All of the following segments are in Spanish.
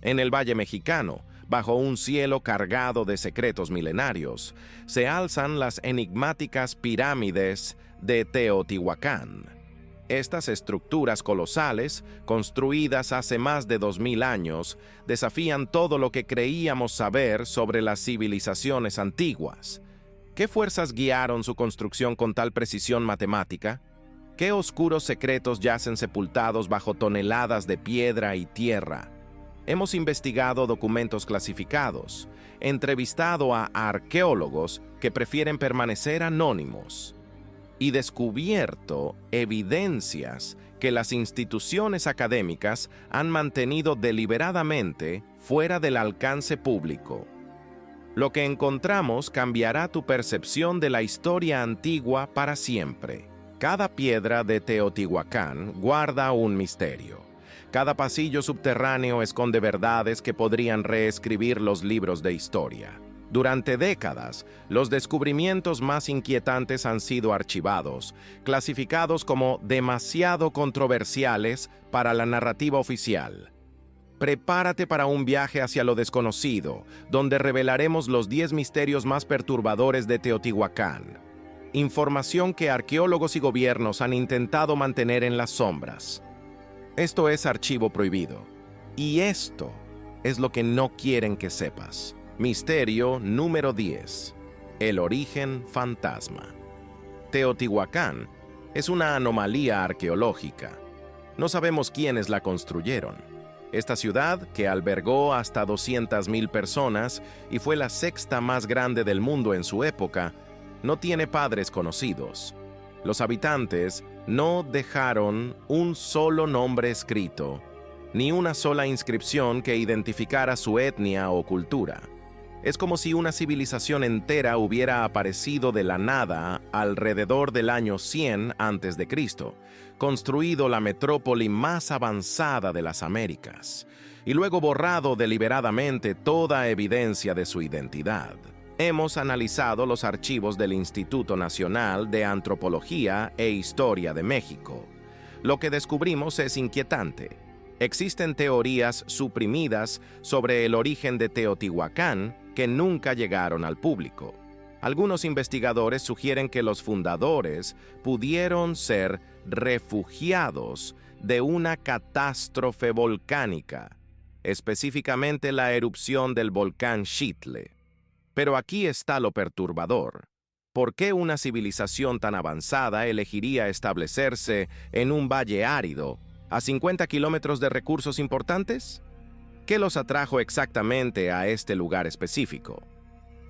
En el Valle Mexicano, bajo un cielo cargado de secretos milenarios, se alzan las enigmáticas pirámides de Teotihuacán. Estas estructuras colosales, construidas hace más de 2000 años, desafían todo lo que creíamos saber sobre las civilizaciones antiguas. ¿Qué fuerzas guiaron su construcción con tal precisión matemática? ¿Qué oscuros secretos yacen sepultados bajo toneladas de piedra y tierra? Hemos investigado documentos clasificados, entrevistado a arqueólogos que prefieren permanecer anónimos y descubierto evidencias que las instituciones académicas han mantenido deliberadamente fuera del alcance público. Lo que encontramos cambiará tu percepción de la historia antigua para siempre. Cada piedra de Teotihuacán guarda un misterio. Cada pasillo subterráneo esconde verdades que podrían reescribir los libros de historia. Durante décadas, los descubrimientos más inquietantes han sido archivados, clasificados como demasiado controversiales para la narrativa oficial. Prepárate para un viaje hacia lo desconocido, donde revelaremos los 10 misterios más perturbadores de Teotihuacán. Información que arqueólogos y gobiernos han intentado mantener en las sombras. Esto es Archivo Prohibido. Y esto es lo que no quieren que sepas. Misterio número 10. El origen fantasma. Teotihuacán es una anomalía arqueológica. No sabemos quiénes la construyeron. Esta ciudad, que albergó hasta 200,000 personas y fue la sexta más grande del mundo en su época, no tiene padres conocidos. Los habitantes no dejaron un solo nombre escrito, ni una sola inscripción que identificara su etnia o cultura. Es como si una civilización entera hubiera aparecido de la nada alrededor del año 100 a.C., construido la metrópoli más avanzada de las Américas, y luego borrado deliberadamente toda evidencia de su identidad. Hemos analizado los archivos del Instituto Nacional de Antropología e Historia de México. Lo que descubrimos es inquietante. Existen teorías suprimidas sobre el origen de Teotihuacán que nunca llegaron al público. Algunos investigadores sugieren que los fundadores pudieron ser refugiados de una catástrofe volcánica, específicamente la erupción del volcán Xitle. Pero aquí está lo perturbador. ¿Por qué una civilización tan avanzada elegiría establecerse en un valle árido, a 50 kilómetros de recursos importantes? ¿Qué los atrajo exactamente a este lugar específico?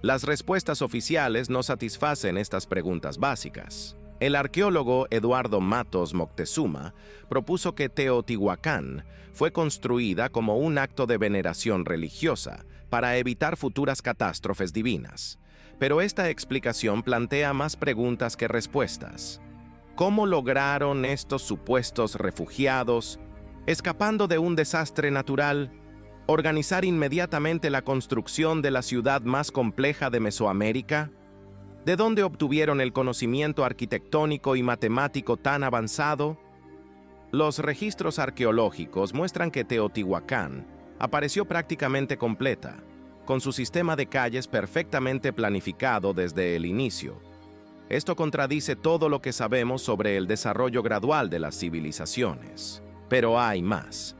Las respuestas oficiales no satisfacen estas preguntas básicas. El arqueólogo Eduardo Matos Moctezuma propuso que Teotihuacán fue construida como un acto de veneración religiosa para evitar futuras catástrofes divinas. Pero esta explicación plantea más preguntas que respuestas. ¿Cómo lograron estos supuestos refugiados, escapando de un desastre natural, organizar inmediatamente la construcción de la ciudad más compleja de Mesoamérica? ¿De dónde obtuvieron el conocimiento arquitectónico y matemático tan avanzado? Los registros arqueológicos muestran que Teotihuacán apareció prácticamente completa, con su sistema de calles perfectamente planificado desde el inicio. Esto contradice todo lo que sabemos sobre el desarrollo gradual de las civilizaciones. Pero hay más.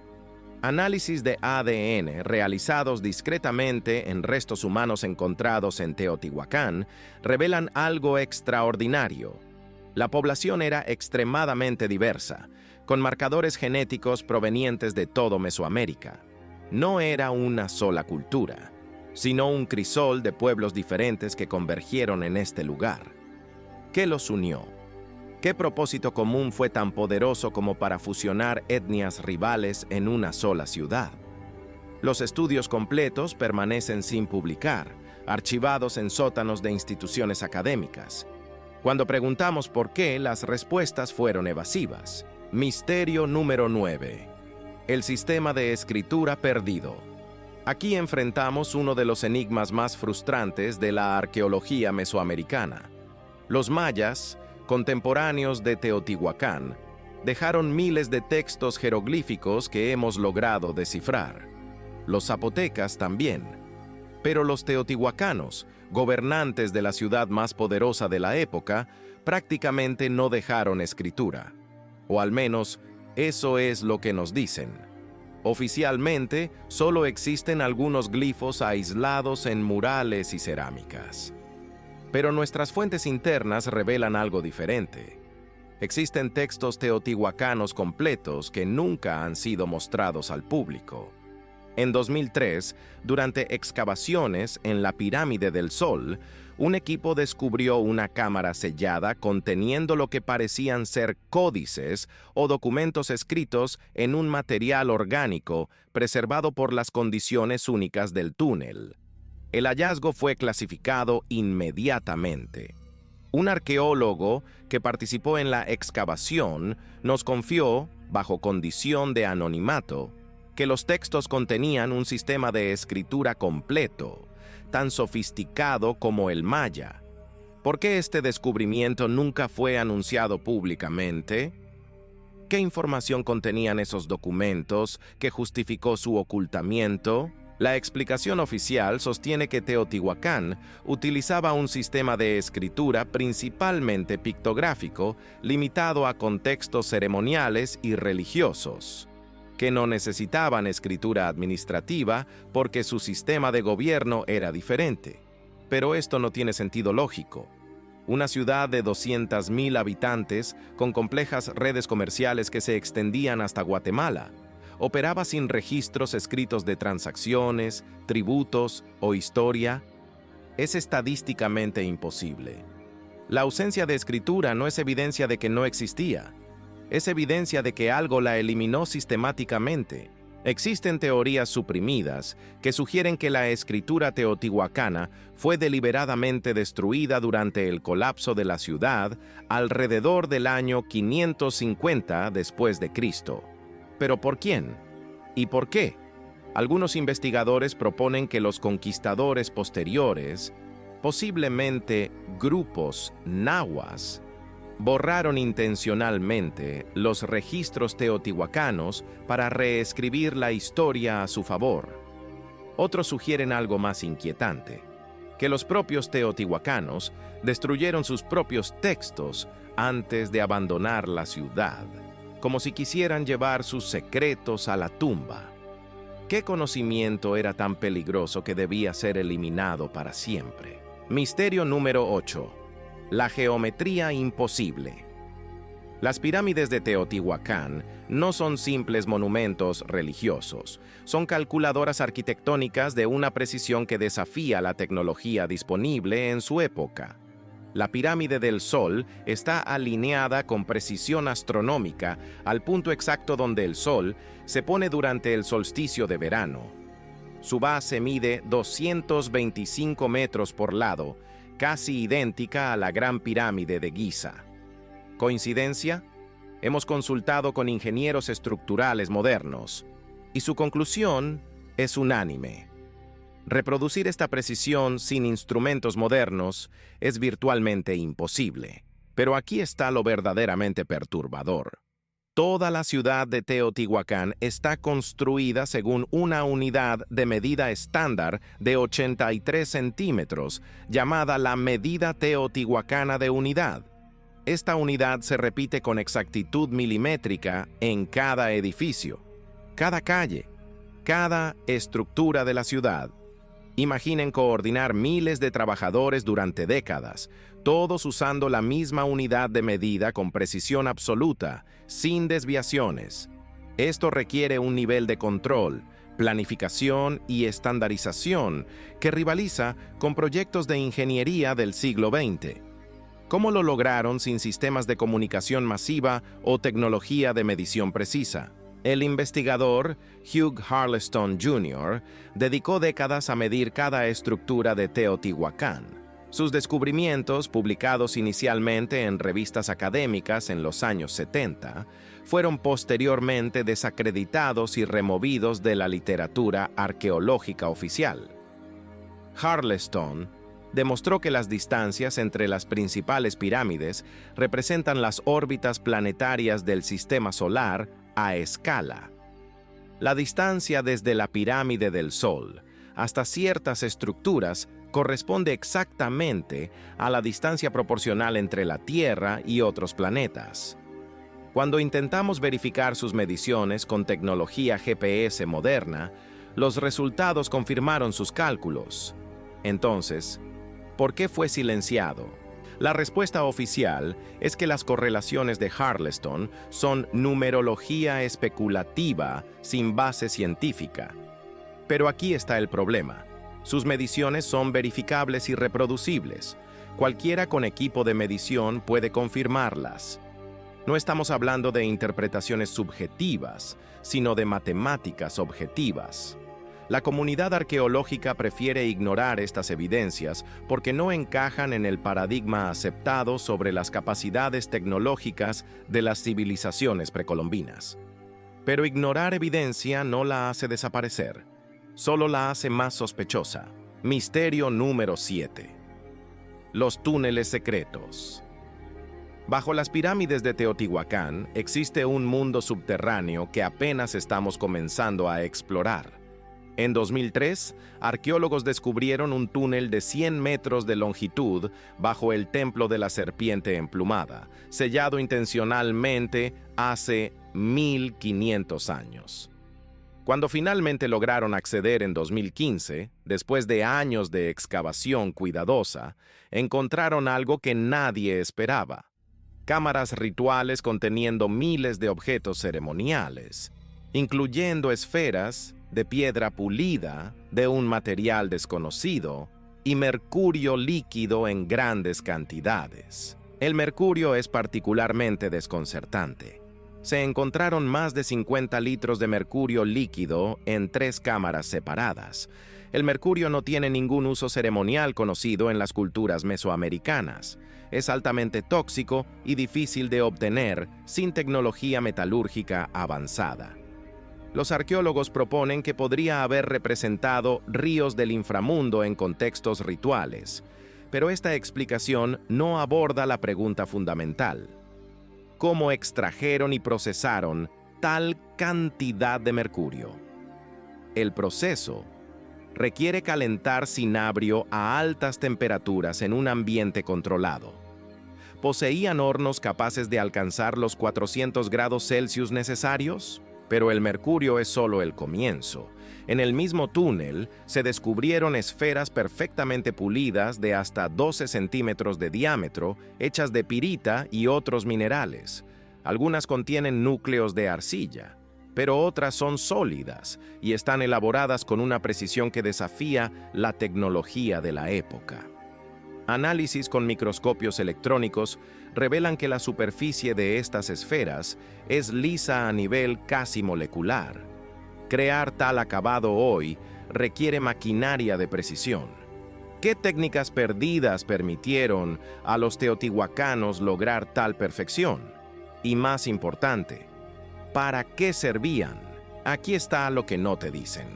Análisis de ADN realizados discretamente en restos humanos encontrados en Teotihuacán revelan algo extraordinario. La población era extremadamente diversa, con marcadores genéticos provenientes de todo Mesoamérica. No era una sola cultura, sino un crisol de pueblos diferentes que convergieron en este lugar. ¿Qué los unió? ¿Qué propósito común fue tan poderoso como para fusionar etnias rivales en una sola ciudad? Los estudios completos permanecen sin publicar, archivados en sótanos de instituciones académicas. Cuando preguntamos por qué, las respuestas fueron evasivas. Misterio número 9. El sistema de escritura perdido. Aquí enfrentamos uno de los enigmas más frustrantes de la arqueología mesoamericana. Los mayas, contemporáneos de Teotihuacán, dejaron miles de textos jeroglíficos que hemos logrado descifrar. Los zapotecas también. Pero los teotihuacanos, gobernantes de la ciudad más poderosa de la época, prácticamente no dejaron escritura. O al menos, eso es lo que nos dicen. Oficialmente, solo existen algunos glifos aislados en murales y cerámicas. Pero nuestras fuentes internas revelan algo diferente. Existen textos teotihuacanos completos que nunca han sido mostrados al público. En 2003, durante excavaciones en la Pirámide del Sol, un equipo descubrió una cámara sellada conteniendo lo que parecían ser códices o documentos escritos en un material orgánico preservado por las condiciones únicas del túnel. El hallazgo fue clasificado inmediatamente. Un arqueólogo que participó en la excavación nos confió, bajo condición de anonimato, que los textos contenían un sistema de escritura completo, tan sofisticado como el maya. ¿Por qué este descubrimiento nunca fue anunciado públicamente? ¿Qué información contenían esos documentos que justificó su ocultamiento? La explicación oficial sostiene que Teotihuacán utilizaba un sistema de escritura principalmente pictográfico, limitado a contextos ceremoniales y religiosos, que no necesitaban escritura administrativa porque su sistema de gobierno era diferente. Pero esto no tiene sentido lógico. Una ciudad de 200,000 habitantes, con complejas redes comerciales que se extendían hasta Guatemala, operaba sin registros escritos de transacciones, tributos o historia. Es estadísticamente imposible. La ausencia de escritura no es evidencia de que no existía. Es evidencia de que algo la eliminó sistemáticamente. Existen teorías suprimidas que sugieren que la escritura teotihuacana fue deliberadamente destruida durante el colapso de la ciudad alrededor del año 550 después de Cristo. ¿Pero por quién? ¿Y por qué? Algunos investigadores proponen que los conquistadores posteriores, posiblemente grupos nahuas, borraron intencionalmente los registros teotihuacanos para reescribir la historia a su favor. Otros sugieren algo más inquietante, que los propios teotihuacanos destruyeron sus propios textos antes de abandonar la ciudad, como si quisieran llevar sus secretos a la tumba. ¿Qué conocimiento era tan peligroso que debía ser eliminado para siempre? Misterio número 8. La geometría imposible. Las pirámides de Teotihuacán no son simples monumentos religiosos, son calculadoras arquitectónicas de una precisión que desafía la tecnología disponible en su época. La pirámide del Sol está alineada con precisión astronómica al punto exacto donde el Sol se pone durante el solsticio de verano. Su base mide 225 metros por lado, casi idéntica a la Gran Pirámide de Giza. ¿Coincidencia? Hemos consultado con ingenieros estructurales modernos, y su conclusión es unánime. Reproducir esta precisión sin instrumentos modernos es virtualmente imposible. Pero aquí está lo verdaderamente perturbador. Toda la ciudad de Teotihuacán está construida según una unidad de medida estándar de 83 centímetros, llamada la medida teotihuacana de unidad. Esta unidad se repite con exactitud milimétrica en cada edificio, cada calle, cada estructura de la ciudad. Imaginen coordinar miles de trabajadores durante décadas, todos usando la misma unidad de medida con precisión absoluta, sin desviaciones. Esto requiere un nivel de control, planificación y estandarización que rivaliza con proyectos de ingeniería del siglo XX. ¿Cómo lo lograron sin sistemas de comunicación masiva o tecnología de medición precisa? El investigador Hugh Harleston Jr. dedicó décadas a medir cada estructura de Teotihuacán. Sus descubrimientos, publicados inicialmente en revistas académicas en los años 70, fueron posteriormente desacreditados y removidos de la literatura arqueológica oficial. Harleston demostró que las distancias entre las principales pirámides representan las órbitas planetarias del sistema solar a escala. La distancia desde la pirámide del Sol hasta ciertas estructuras corresponde exactamente a la distancia proporcional entre la Tierra y otros planetas. Cuando intentamos verificar sus mediciones con tecnología GPS moderna, los resultados confirmaron sus cálculos. Entonces, ¿por qué fue silenciado? La respuesta oficial es que las correlaciones de Harleston son numerología especulativa sin base científica. Pero aquí está el problema. Sus mediciones son verificables y reproducibles. Cualquiera con equipo de medición puede confirmarlas. No estamos hablando de interpretaciones subjetivas, sino de matemáticas objetivas. La comunidad arqueológica prefiere ignorar estas evidencias porque no encajan en el paradigma aceptado sobre las capacidades tecnológicas de las civilizaciones precolombinas. Pero ignorar evidencia no la hace desaparecer, solo la hace más sospechosa. Misterio número 7. Los túneles secretos. Bajo las pirámides de Teotihuacán existe un mundo subterráneo que apenas estamos comenzando a explorar. En 2003, arqueólogos descubrieron un túnel de 100 metros de longitud bajo el Templo de la Serpiente Emplumada, sellado intencionalmente hace 1500 años. Cuando finalmente lograron acceder en 2015, después de años de excavación cuidadosa, encontraron algo que nadie esperaba: cámaras rituales conteniendo miles de objetos ceremoniales, incluyendo esferas de piedra pulida de un material desconocido y mercurio líquido en grandes cantidades. El mercurio es particularmente desconcertante. Se encontraron más de 50 litros de mercurio líquido en 3 cámaras separadas. El mercurio no tiene ningún uso ceremonial conocido en las culturas mesoamericanas. Es altamente tóxico y difícil de obtener sin tecnología metalúrgica avanzada. Los arqueólogos proponen que podría haber representado ríos del inframundo en contextos rituales, pero esta explicación no aborda la pregunta fundamental: ¿cómo extrajeron y procesaron tal cantidad de mercurio? El proceso requiere calentar cinabrio a altas temperaturas en un ambiente controlado. ¿Poseían hornos capaces de alcanzar los 400 grados Celsius necesarios? Pero el mercurio es solo el comienzo. En el mismo túnel se descubrieron esferas perfectamente pulidas de hasta 12 centímetros de diámetro, hechas de pirita y otros minerales. Algunas contienen núcleos de arcilla, pero otras son sólidas y están elaboradas con una precisión que desafía la tecnología de la época. Análisis con microscopios electrónicos revelan que la superficie de estas esferas es lisa a nivel casi molecular. Crear tal acabado hoy requiere maquinaria de precisión. ¿Qué técnicas perdidas permitieron a los teotihuacanos lograr tal perfección? Y más importante, ¿para qué servían? Aquí está lo que no te dicen.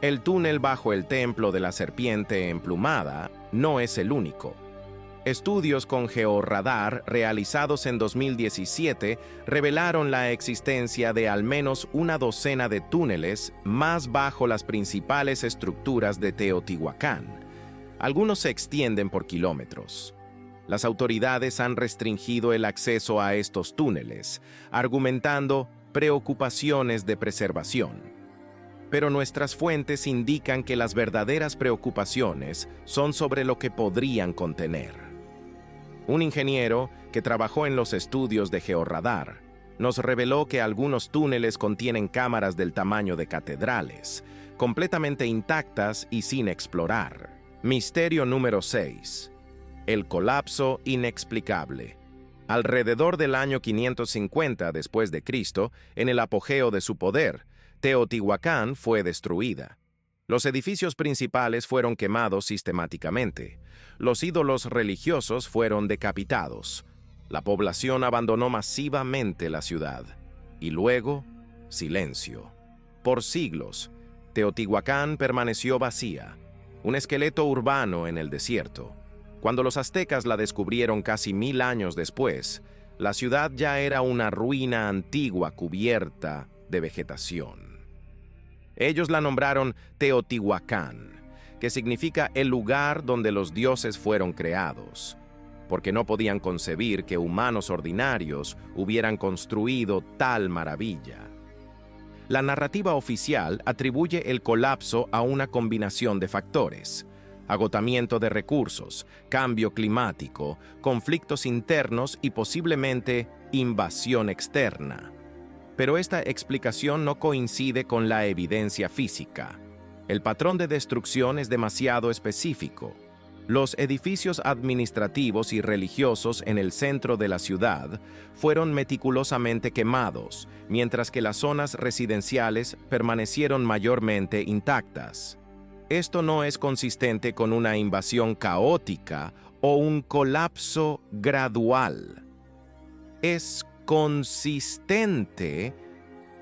El túnel bajo el Templo de la Serpiente Emplumada no es el único. Estudios con georradar realizados en 2017 revelaron la existencia de al menos una docena de túneles más bajo las principales estructuras de Teotihuacán. Algunos se extienden por kilómetros. Las autoridades han restringido el acceso a estos túneles, argumentando preocupaciones de preservación. Pero nuestras fuentes indican que las verdaderas preocupaciones son sobre lo que podrían contener. Un ingeniero que trabajó en los estudios de georradar nos reveló que algunos túneles contienen cámaras del tamaño de catedrales, completamente intactas y sin explorar. Misterio número 6. El colapso inexplicable. Alrededor del año 550 después de Cristo, en el apogeo de su poder, Teotihuacán fue destruida. Los edificios principales fueron quemados sistemáticamente. Los ídolos religiosos fueron decapitados. La población abandonó masivamente la ciudad. Y luego, silencio. Por siglos, Teotihuacán permaneció vacía, un esqueleto urbano en el desierto. Cuando los aztecas la descubrieron casi 1000 años después, la ciudad ya era una ruina antigua cubierta de vegetación. Ellos la nombraron Teotihuacán, que significa el lugar donde los dioses fueron creados, porque no podían concebir que humanos ordinarios hubieran construido tal maravilla. La narrativa oficial atribuye el colapso a una combinación de factores: agotamiento de recursos, cambio climático, conflictos internos y posiblemente invasión externa. Pero esta explicación no coincide con la evidencia física. El patrón de destrucción es demasiado específico. Los edificios administrativos y religiosos en el centro de la ciudad fueron meticulosamente quemados, mientras que las zonas residenciales permanecieron mayormente intactas. Esto no es consistente con una invasión caótica o un colapso gradual. Es consistente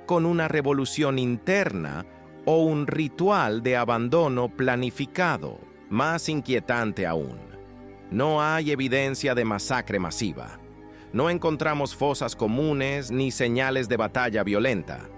con una revolución interna o un ritual de abandono planificado. Más inquietante aún, no hay evidencia de masacre masiva. No encontramos fosas comunes ni señales de batalla violenta.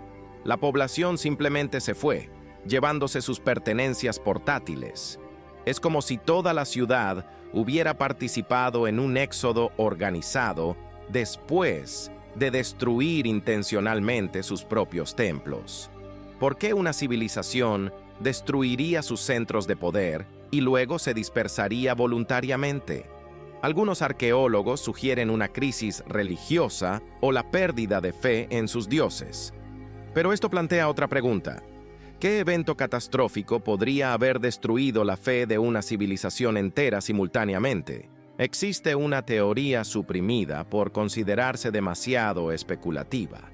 La población simplemente se fue, llevándose sus pertenencias portátiles. Es como si toda la ciudad hubiera participado en un éxodo organizado después de destruir intencionalmente sus propios templos. ¿Por qué una civilización destruiría sus centros de poder y luego se dispersaría voluntariamente? Algunos arqueólogos sugieren una crisis religiosa o la pérdida de fe en sus dioses. Pero esto plantea otra pregunta. ¿Qué evento catastrófico podría haber destruido la fe de una civilización entera simultáneamente? Existe una teoría suprimida por considerarse demasiado especulativa.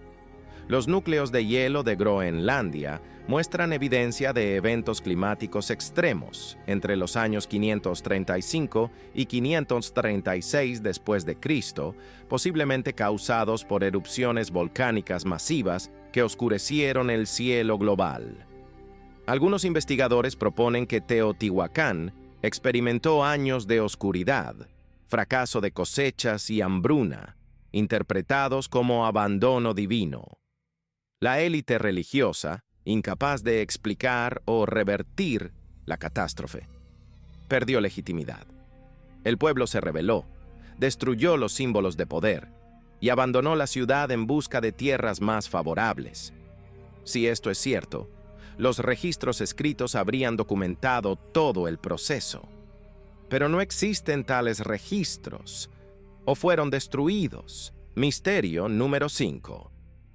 Los núcleos de hielo de Groenlandia muestran evidencia de eventos climáticos extremos entre los años 535 y 536 después de Cristo, posiblemente causados por erupciones volcánicas masivas que oscurecieron el cielo global. Algunos investigadores proponen que Teotihuacán experimentó años de oscuridad, fracaso de cosechas y hambruna, interpretados como abandono divino. La élite religiosa, incapaz de explicar o revertir la catástrofe, perdió legitimidad. El pueblo se rebeló, destruyó los símbolos de poder y abandonó la ciudad en busca de tierras más favorables. Si esto es cierto, los registros escritos habrían documentado todo el proceso. Pero no existen tales registros, o fueron destruidos. Misterio número 5.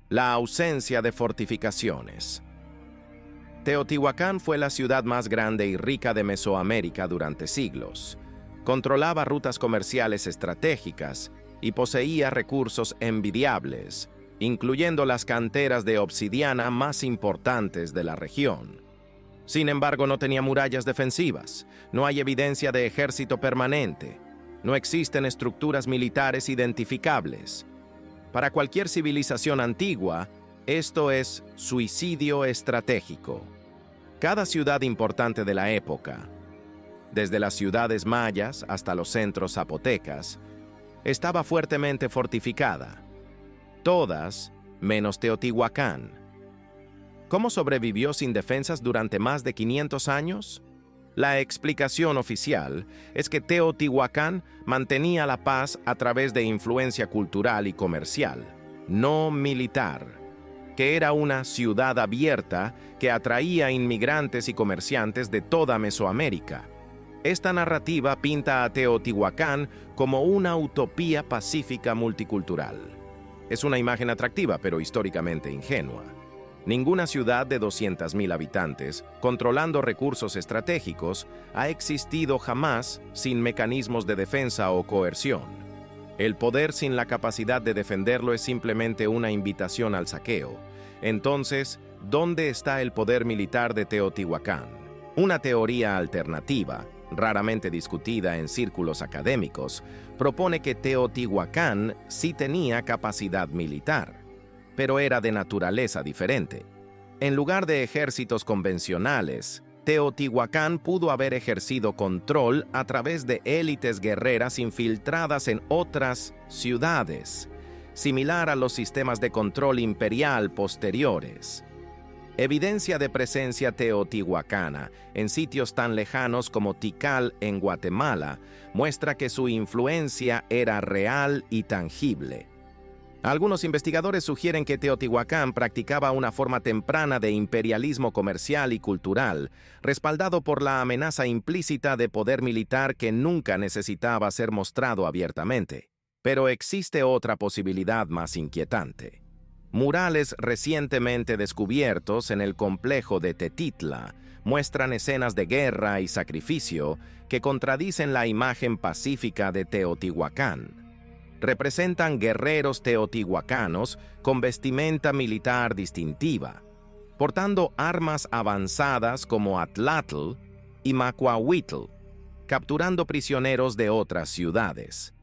La ausencia de fortificaciones. Teotihuacán fue la ciudad más grande y rica de Mesoamérica durante siglos. Controlaba rutas comerciales estratégicas y poseía recursos envidiables, incluyendo las canteras de obsidiana más importantes de la región. Sin embargo, no tenía murallas defensivas, no hay evidencia de ejército permanente, no existen estructuras militares identificables. Para cualquier civilización antigua, esto es suicidio estratégico. Cada ciudad importante de la época, desde las ciudades mayas hasta los centros zapotecas, estaba fuertemente fortificada. Todas menos Teotihuacán. ¿Cómo sobrevivió sin defensas durante más de 500 años? La explicación oficial es que Teotihuacán mantenía la paz a través de influencia cultural y comercial, no militar, que era una ciudad abierta que atraía inmigrantes y comerciantes de toda Mesoamérica. Esta narrativa pinta a Teotihuacán como una utopía pacífica multicultural. Es una imagen atractiva, pero históricamente ingenua. Ninguna ciudad de 200,000 habitantes, controlando recursos estratégicos, ha existido jamás sin mecanismos de defensa o coerción. El poder sin la capacidad de defenderlo es simplemente una invitación al saqueo. Entonces, ¿dónde está el poder militar de Teotihuacán? Una teoría alternativa, raramente discutida en círculos académicos, propone que Teotihuacán sí tenía capacidad militar, pero era de naturaleza diferente. En lugar de ejércitos convencionales, Teotihuacán pudo haber ejercido control a través de élites guerreras infiltradas en otras ciudades, similar a los sistemas de control imperial posteriores. Evidencia de presencia teotihuacana en sitios tan lejanos como Tikal en Guatemala muestra que su influencia era real y tangible. Algunos investigadores sugieren que Teotihuacán practicaba una forma temprana de imperialismo comercial y cultural, respaldado por la amenaza implícita de poder militar que nunca necesitaba ser mostrado abiertamente. Pero existe otra posibilidad más inquietante. Murales recientemente descubiertos en el complejo de Tetitla muestran escenas de guerra y sacrificio que contradicen la imagen pacífica de Teotihuacán. Representan guerreros teotihuacanos con vestimenta militar distintiva, portando armas avanzadas como Atlatl y Macuahuitl, capturando prisioneros de otras ciudades.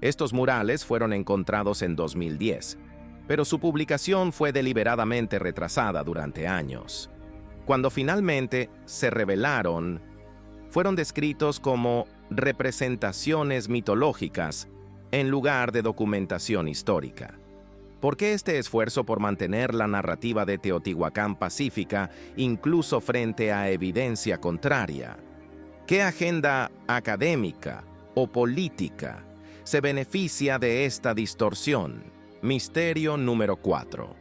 Estos murales fueron encontrados en 2010, pero su publicación fue deliberadamente retrasada durante años. Cuando finalmente se revelaron, fueron descritos como representaciones mitológicas en lugar de documentación histórica. ¿Por qué este esfuerzo por mantener la narrativa de Teotihuacán pacífica incluso frente a evidencia contraria? ¿Qué agenda académica o política se beneficia de esta distorsión? Misterio número 4.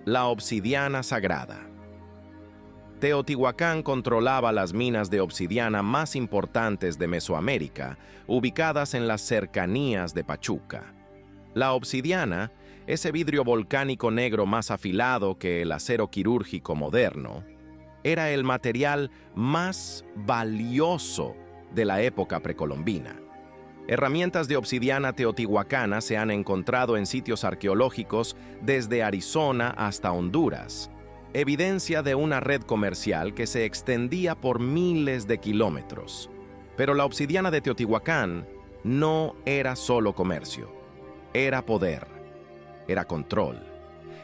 La obsidiana sagrada. Teotihuacán controlaba las minas de obsidiana más importantes de Mesoamérica, ubicadas en las cercanías de Pachuca. La obsidiana, ese vidrio volcánico negro más afilado que el acero quirúrgico moderno, era el material más valioso de la época precolombina. Herramientas de obsidiana teotihuacana se han encontrado en sitios arqueológicos desde Arizona hasta Honduras, evidencia de una red comercial que se extendía por miles de kilómetros. Pero la obsidiana de Teotihuacán no era solo comercio, era poder, era control,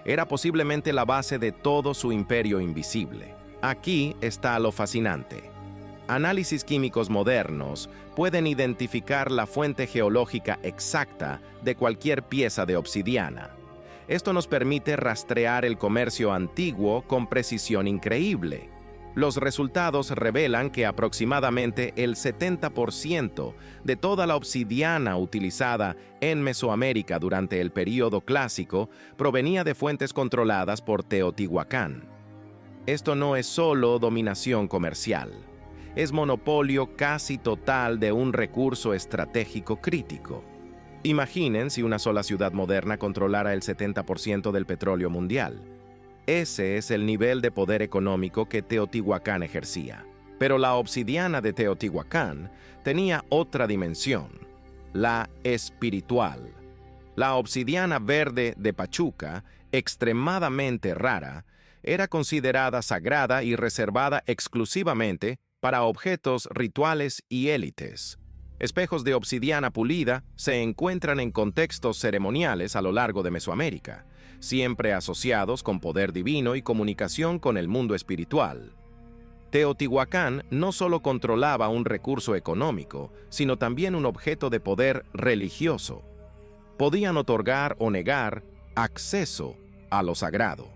era posiblemente la base de todo su imperio invisible. Aquí está lo fascinante. Análisis químicos modernos pueden identificar la fuente geológica exacta de cualquier pieza de obsidiana. Esto nos permite rastrear el comercio antiguo con precisión increíble. Los resultados revelan que aproximadamente el 70% de toda la obsidiana utilizada en Mesoamérica durante el período clásico provenía de fuentes controladas por Teotihuacán. Esto no es solo dominación comercial. Es monopolio casi total de un recurso estratégico crítico. Imaginen si una sola ciudad moderna controlara el 70% del petróleo mundial. Ese es el nivel de poder económico que Teotihuacán ejercía. Pero la obsidiana de Teotihuacán tenía otra dimensión, la espiritual. La obsidiana verde de Pachuca, extremadamente rara, era considerada sagrada y reservada exclusivamente para objetos rituales y élites. Espejos de obsidiana pulida se encuentran en contextos ceremoniales a lo largo de Mesoamérica, siempre asociados con poder divino y comunicación con el mundo espiritual. Teotihuacán no solo controlaba un recurso económico, sino también un objeto de poder religioso. Podían otorgar o negar acceso a lo sagrado.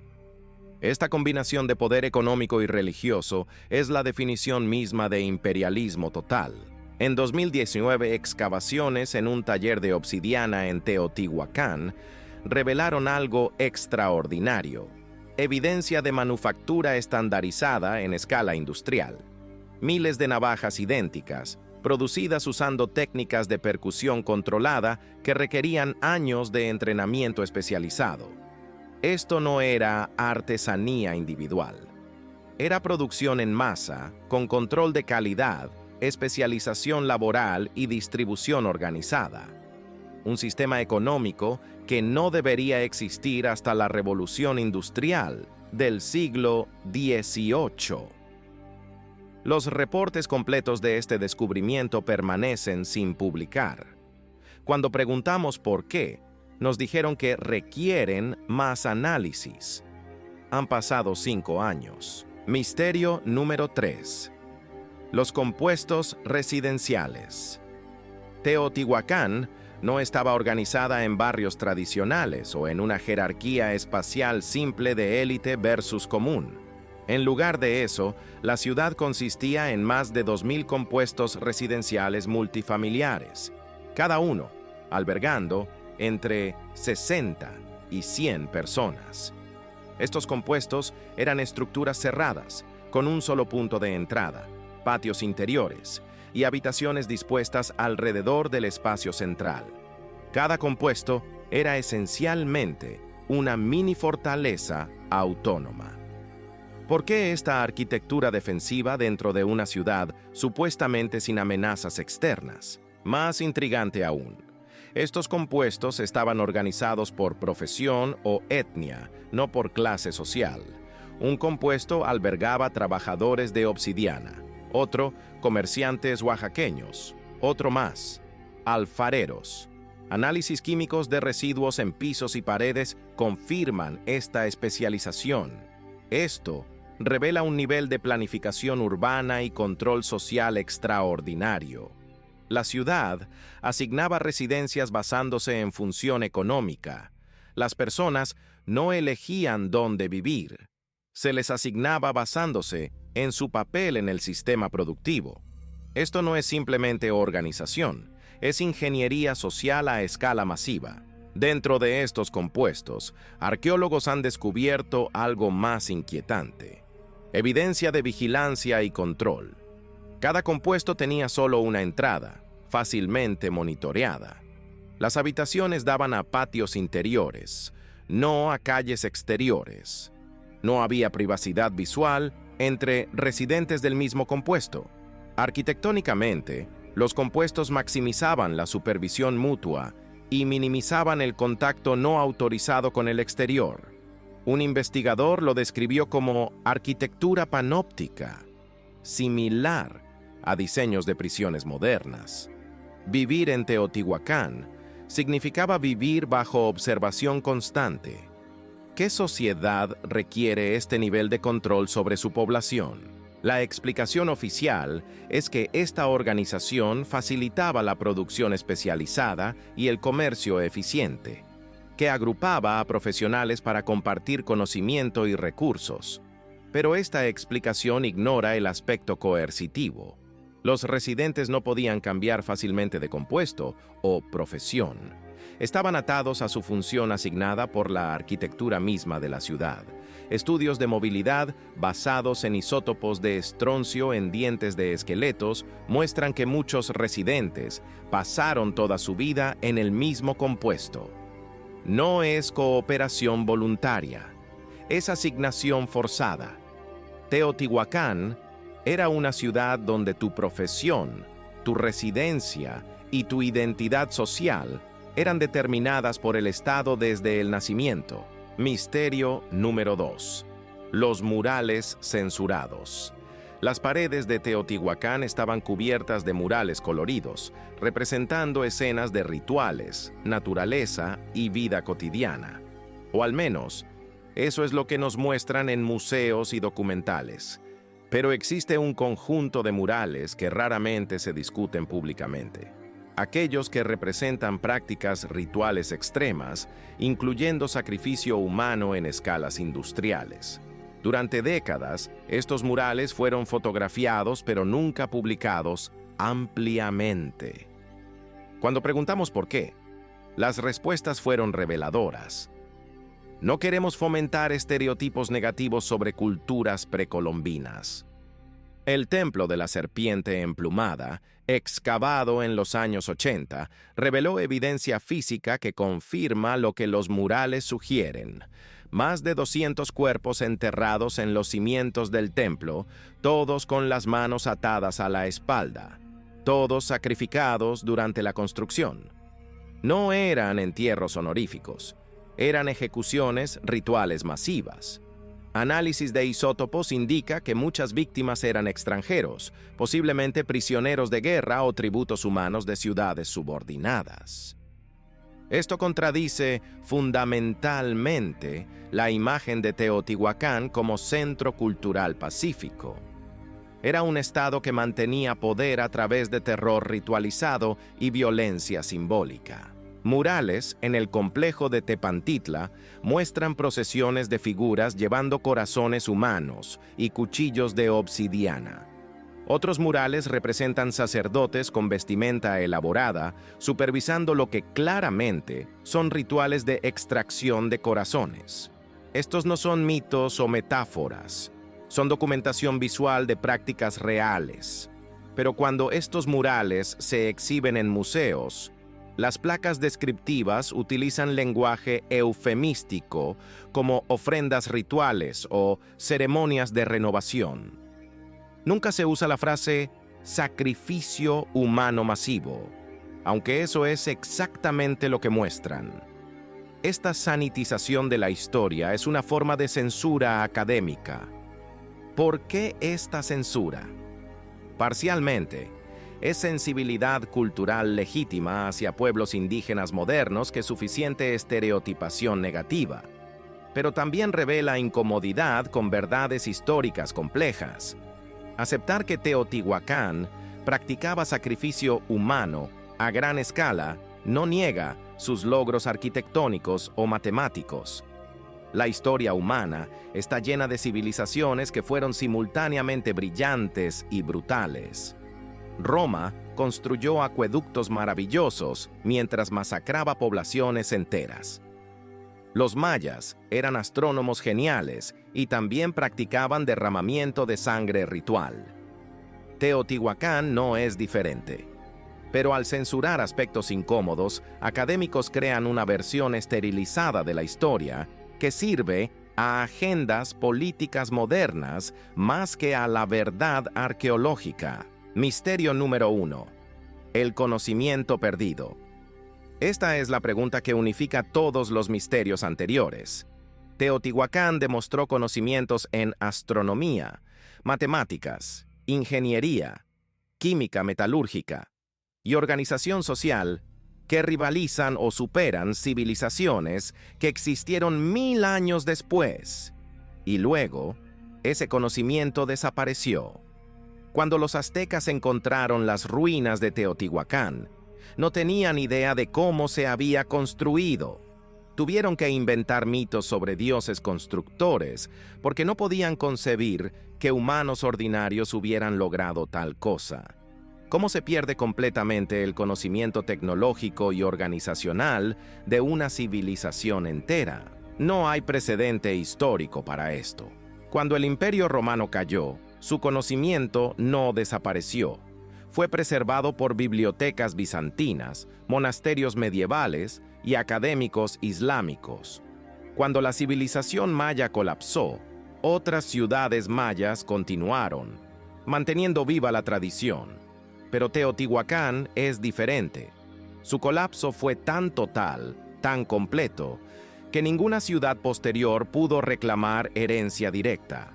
Esta combinación de poder económico y religioso es la definición misma de imperialismo total. En 2019, excavaciones en un taller de obsidiana en Teotihuacán revelaron algo extraordinario: evidencia de manufactura estandarizada en escala industrial. Miles de navajas idénticas, producidas usando técnicas de percusión controlada que requerían años de entrenamiento especializado. Esto no era artesanía individual. Era producción en masa, con control de calidad, especialización laboral y distribución organizada. Un sistema económico que no debería existir hasta la revolución industrial del siglo XVIII. Los reportes completos de este descubrimiento permanecen sin publicar. Cuando preguntamos por qué, nos dijeron que requieren más análisis. Han pasado 5 años. Misterio número 3. Los compuestos residenciales. Teotihuacán No estaba organizada en barrios tradicionales o en una jerarquía espacial simple de élite versus común. En lugar de eso, la ciudad consistía en más de 2.000 compuestos residenciales multifamiliares, cada uno albergando entre 60 y 100 personas. Estos compuestos eran estructuras cerradas, con un solo punto de entrada, patios interiores y habitaciones dispuestas alrededor del espacio central. Cada compuesto era esencialmente una mini fortaleza autónoma. ¿Por qué esta arquitectura defensiva dentro de una ciudad supuestamente sin amenazas externas? Más intrigante aún, estos compuestos estaban organizados por profesión o etnia, no por clase social. Un compuesto albergaba trabajadores de obsidiana, otro, comerciantes oaxaqueños, otro más, alfareros. Análisis químicos de residuos en pisos y paredes confirman esta especialización. Esto revela un nivel de planificación urbana y control social extraordinario. La ciudad asignaba residencias basándose en función económica. Las personas no elegían dónde vivir. Se les asignaba basándose en su papel en el sistema productivo. Esto no es simplemente organización, es ingeniería social a escala masiva. Dentro de estos compuestos, arqueólogos han descubierto algo más inquietante: evidencia de vigilancia y control. Cada compuesto tenía solo una entrada, fácilmente monitoreada. Las habitaciones daban a patios interiores, no a calles exteriores. No había privacidad visual entre residentes del mismo compuesto. Arquitectónicamente, los compuestos maximizaban la supervisión mutua y minimizaban el contacto no autorizado con el exterior. Un investigador lo describió como arquitectura panóptica, similar a diseños de prisiones modernas. Vivir en Teotihuacán significaba vivir bajo observación constante. ¿Qué sociedad requiere este nivel de control sobre su población? La explicación oficial es que esta organización facilitaba la producción especializada y el comercio eficiente, que agrupaba a profesionales para compartir conocimiento y recursos. Pero esta explicación ignora el aspecto coercitivo. Los residentes no podían cambiar fácilmente de compuesto o profesión. Estaban atados a su función asignada por la arquitectura misma de la ciudad. Estudios de movilidad basados en isótopos de estroncio en dientes de esqueletos muestran que muchos residentes pasaron toda su vida en el mismo compuesto. No es cooperación voluntaria, es asignación forzada. Teotihuacán era una ciudad donde tu profesión, tu residencia y tu identidad social eran determinadas por el Estado desde el nacimiento. Misterio número 2. Los murales censurados. Las paredes de Teotihuacán estaban cubiertas de murales coloridos, representando escenas de rituales, naturaleza y vida cotidiana. O al menos, eso es lo que nos muestran en museos y documentales. Pero existe un conjunto de murales que raramente se discuten públicamente. Aquellos que representan prácticas rituales extremas, incluyendo sacrificio humano en escalas industriales. Durante décadas, estos murales fueron fotografiados pero nunca publicados ampliamente. Cuando preguntamos por qué, las respuestas fueron reveladoras. No queremos fomentar estereotipos negativos sobre culturas precolombinas. El templo de la serpiente emplumada, excavado en los años 80, reveló evidencia física que confirma lo que los murales sugieren. Más de 200 cuerpos enterrados en los cimientos del templo, todos con las manos atadas a la espalda, todos sacrificados durante la construcción. No eran entierros honoríficos. Eran ejecuciones rituales masivas. Análisis de isótopos indica que muchas víctimas eran extranjeros, posiblemente prisioneros de guerra o tributos humanos de ciudades subordinadas. Esto contradice fundamentalmente la imagen de Teotihuacán como centro cultural pacífico. Era un estado que mantenía poder a través de terror ritualizado y violencia simbólica. Murales en el complejo de Tepantitla muestran procesiones de figuras llevando corazones humanos y cuchillos de obsidiana. Otros murales representan sacerdotes con vestimenta elaborada, supervisando lo que claramente son rituales de extracción de corazones. Estos no son mitos o metáforas, son documentación visual de prácticas reales. Pero cuando estos murales se exhiben en museos, las placas descriptivas utilizan lenguaje eufemístico como ofrendas rituales o ceremonias de renovación. Nunca se usa la frase sacrificio humano masivo, aunque eso es exactamente lo que muestran. Esta sanitización de la historia es una forma de censura académica. ¿Por qué esta censura? Parcialmente, es sensibilidad cultural legítima hacia pueblos indígenas modernos que suficiente estereotipación negativa, pero también revela incomodidad con verdades históricas complejas. Aceptar que Teotihuacán practicaba sacrificio humano a gran escala no niega sus logros arquitectónicos o matemáticos. La historia humana está llena de civilizaciones que fueron simultáneamente brillantes y brutales. Roma construyó acueductos maravillosos mientras masacraba poblaciones enteras. Los mayas eran astrónomos geniales y también practicaban derramamiento de sangre ritual. Teotihuacán no es diferente. Pero al censurar aspectos incómodos, académicos crean una versión esterilizada de la historia que sirve a agendas políticas modernas más que a la verdad arqueológica. Misterio número 1. El conocimiento perdido. Esta es la pregunta que unifica todos los misterios anteriores. Teotihuacán demostró conocimientos en astronomía, matemáticas, ingeniería, química metalúrgica y organización social que rivalizan o superan civilizaciones que existieron 1000 años después. Y luego, ese conocimiento desapareció. Cuando los aztecas encontraron las ruinas de Teotihuacán, no tenían idea de cómo se había construido. Tuvieron que inventar mitos sobre dioses constructores, porque no podían concebir que humanos ordinarios hubieran logrado tal cosa. ¿Cómo se pierde completamente el conocimiento tecnológico y organizacional de una civilización entera? No hay precedente histórico para esto. Cuando el Imperio Romano cayó, su conocimiento no desapareció. Fue preservado por bibliotecas bizantinas, monasterios medievales y académicos islámicos. Cuando la civilización maya colapsó, otras ciudades mayas continuaron, manteniendo viva la tradición. Pero Teotihuacán es diferente. Su colapso fue tan total, tan completo, que ninguna ciudad posterior pudo reclamar herencia directa.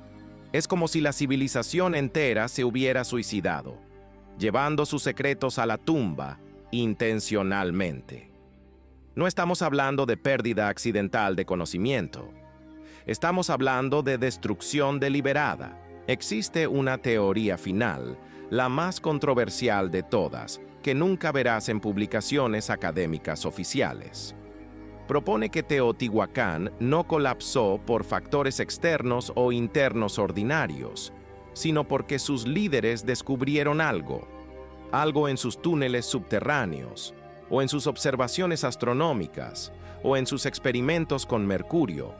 Es como si la civilización entera se hubiera suicidado, llevando sus secretos a la tumba intencionalmente. No estamos hablando de pérdida accidental de conocimiento. Estamos hablando de destrucción deliberada. Existe una teoría final, la más controversial de todas, que nunca verás en publicaciones académicas oficiales. Propone que Teotihuacán no colapsó por factores externos o internos ordinarios, sino porque sus líderes descubrieron algo en sus túneles subterráneos, o en sus observaciones astronómicas, o en sus experimentos con mercurio,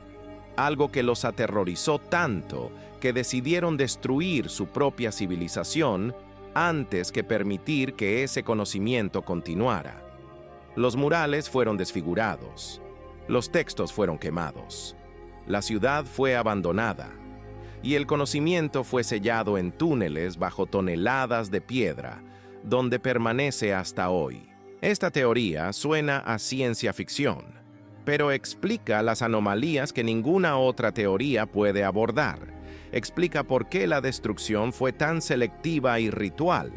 algo que los aterrorizó tanto que decidieron destruir su propia civilización antes que permitir que ese conocimiento continuara. Los murales fueron desfigurados, los textos fueron quemados, la ciudad fue abandonada, y el conocimiento fue sellado en túneles bajo toneladas de piedra, donde permanece hasta hoy. Esta teoría suena a ciencia ficción, pero explica las anomalías que ninguna otra teoría puede abordar. Explica por qué la destrucción fue tan selectiva y ritual.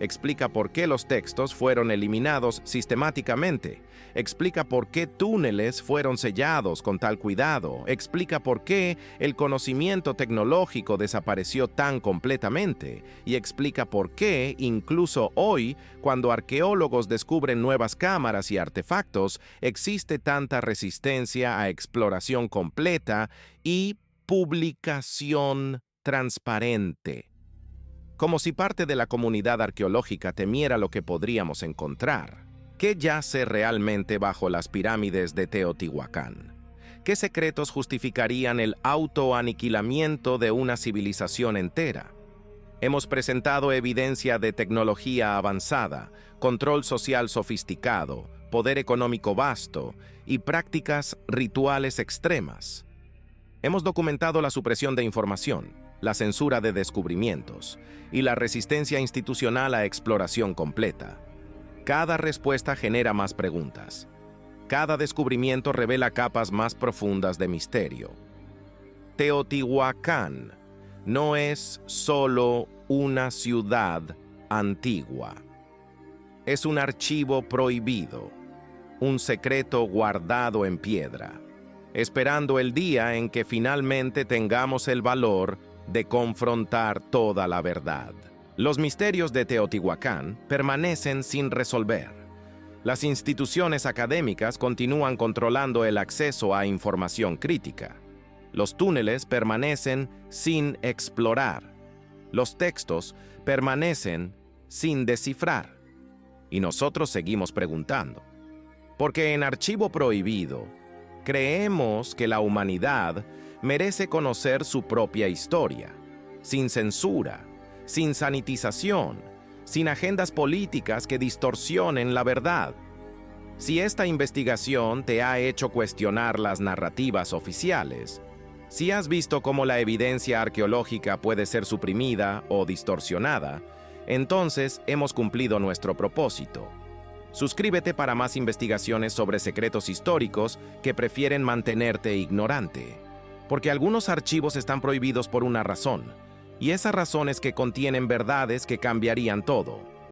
Explica por qué los textos fueron eliminados sistemáticamente. Explica por qué túneles fueron sellados con tal cuidado. Explica por qué el conocimiento tecnológico desapareció tan completamente. Y explica por qué, incluso hoy, cuando arqueólogos descubren nuevas cámaras y artefactos, existe tanta resistencia a exploración completa y publicación transparente. Como si parte de la comunidad arqueológica temiera lo que podríamos encontrar. ¿Qué yace realmente bajo las pirámides de Teotihuacán? ¿Qué secretos justificarían el autoaniquilamiento de una civilización entera? Hemos presentado evidencia de tecnología avanzada, control social sofisticado, poder económico vasto y prácticas rituales extremas. Hemos documentado la supresión de información, la censura de descubrimientos y la resistencia institucional a exploración completa. Cada respuesta genera más preguntas. Cada descubrimiento revela capas más profundas de misterio. Teotihuacán no es solo una ciudad antigua. Es un archivo prohibido, un secreto guardado en piedra, esperando el día en que finalmente tengamos el valor de confrontar toda la verdad. Los misterios de Teotihuacán permanecen sin resolver. Las instituciones académicas continúan controlando el acceso a información crítica. Los túneles permanecen sin explorar. Los textos permanecen sin descifrar. Y nosotros seguimos preguntando. Porque en Archivo Prohibido, creemos que la humanidad merece conocer su propia historia, sin censura, sin sanitización, sin agendas políticas que distorsionen la verdad. Si esta investigación te ha hecho cuestionar las narrativas oficiales, si has visto cómo la evidencia arqueológica puede ser suprimida o distorsionada, entonces hemos cumplido nuestro propósito. Suscríbete para más investigaciones sobre secretos históricos que prefieren mantenerte ignorante. Porque algunos archivos están prohibidos por una razón, y esa razón es que contienen verdades que cambiarían todo.